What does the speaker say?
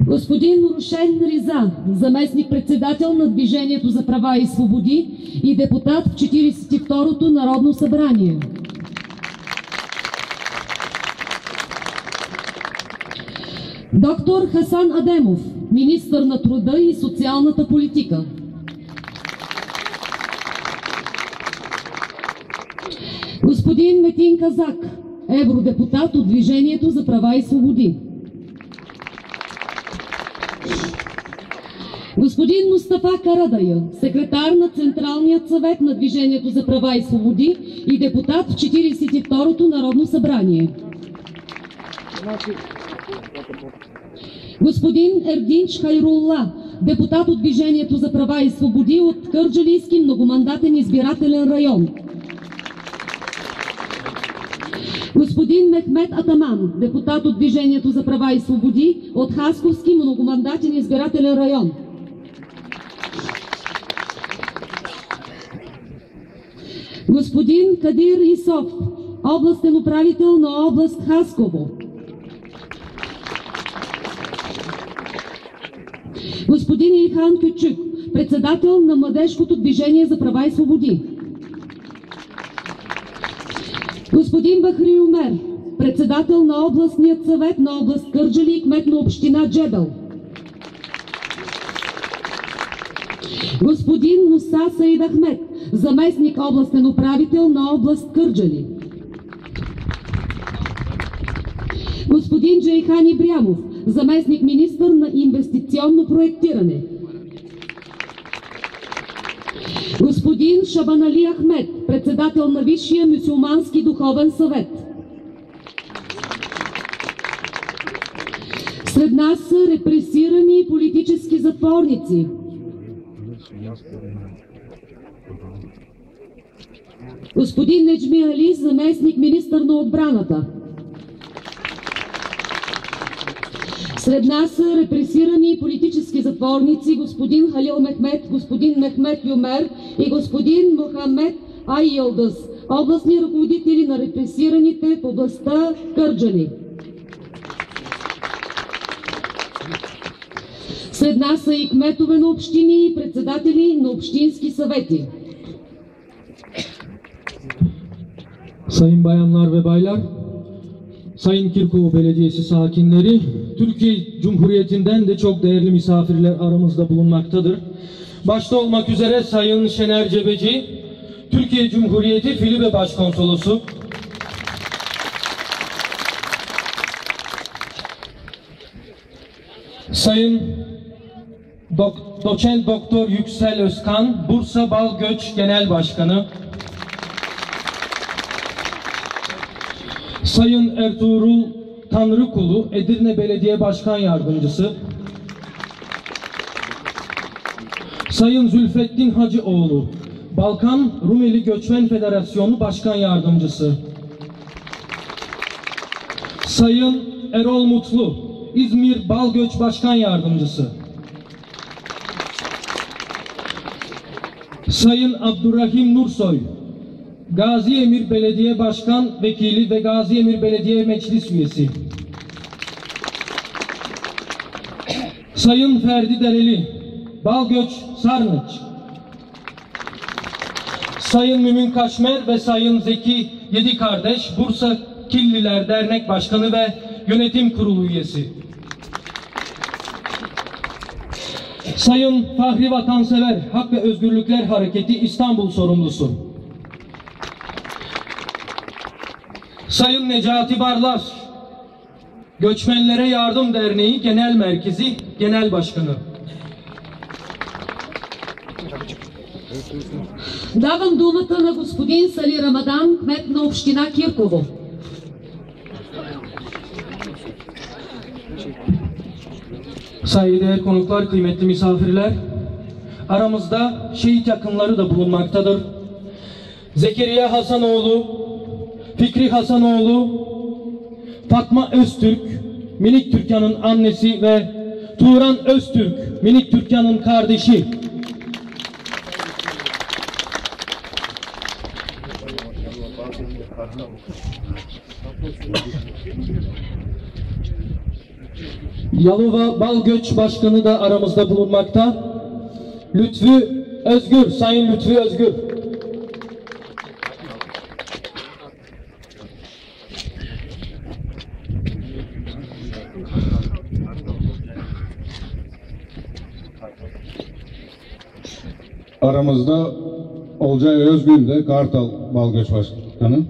Господин Рушен Риза, заместник-председател на Движението за права и свободи и депутат в 42-то Народно събрание. Доктор Хасан Адемов, министър на труда и социалната политика. Господин Метин Казак, евродепутат от Движението за права и свободи. Господин Мустафа Карадая, секретар на Централният съвет на Движението за права и свободи и депутат в 42-то Народно събрание. Господин Ердинч Хайрулла, депутат от Движението за права и свободи от Кърджалийски многомандатен избирателен район. Господин Мехмет Атаман, депутат от Движението за права и свободи от Хасковски многомандатен избирателен район. Господин Кадир Исов, областен управител на област Хасково. Господин Ихан Кючук, председател на Младежкото движение за права и свободи. Господин Бахри Умер, председател на областният съвет на област Кърджали и кмет на община Джебел. Господин Муса Саид Ахмед, заместник областен управител на област Кърджали. Господин Джейхан Ибрямов, заместник министър на инвестиционно проектиране. Господин Шабанали Ахмед, председател на Висшия мюсюлмански духовен съвет. Сред нас са репресирани политически затворници. Господин Неджми Али, заместник министър на отбраната. Сред нас са репресирани политически затворници господин Халил Мехмет, господин Мехмет Юмер и господин Мохамед Ай Йылдыз, областни ръководители на репресираните в областта Кърджали. Сред нас са и кметове на общини и председатели на общински съвети. Sayın bayanlar ve baylar, Sayın Kirkova Belediyesi sakinleri, Türkiye Cumhuriyeti'nden de çok değerli misafirler aramızda bulunmaktadır. Başta olmak üzere Sayın Şener Cebeci, Türkiye Cumhuriyeti Filibe Başkonsolosu, Sayın Doçent Doktor Yüksel Özkan, Bursa Bal Göç Genel Başkanı, Sayın Ertuğrul Tanrıkulu, Edirne Belediye Başkan Yardımcısı, Sayın Zülfettin Hacıoğlu, Balkan Rumeli Göçmen Federasyonu Başkan Yardımcısı, Sayın Erol Mutlu, İzmir Bal Göç Başkan Yardımcısı, Sayın Abdurrahim Nursoy, Gazi Emir Belediye Başkan Vekili ve Gazi Emir Belediye Meclis Üyesi, Sayın Ferdi Dereli, Balgöç Sarnıç, Sayın Mümin Kaşmer ve Sayın Zeki Yedikardeş, Bursa Killiler Dernek Başkanı ve Yönetim Kurulu Üyesi, Sayın Fahri Vatansever, Hak ve Özgürlükler Hareketi İstanbul Sorumlusu, Sayın Necati Barlar, Göçmenlere Yardım Derneği Genel Merkezi Genel Başkanı. Давам думата на господин Сали Рамадан, кмет на община Кирково. Saygıdeğer konuklar, kıymetli misafirler, aramızda şehit yakınları da bulunmaktadır. Zekeriya Hasanoğlu, Fikri Hasanoğlu, Fatma Öztürk, Minik Türkan'ın annesi ve Turan Öztürk, Minik Türkan'ın kardeşi. Yalova Balgöç Başkanı da aramızda bulunmakta. Lütfü Özgür, Sayın Lütfü Özgür. Aramızda Olcay Özgün de Kartal Balgöç Başkanı.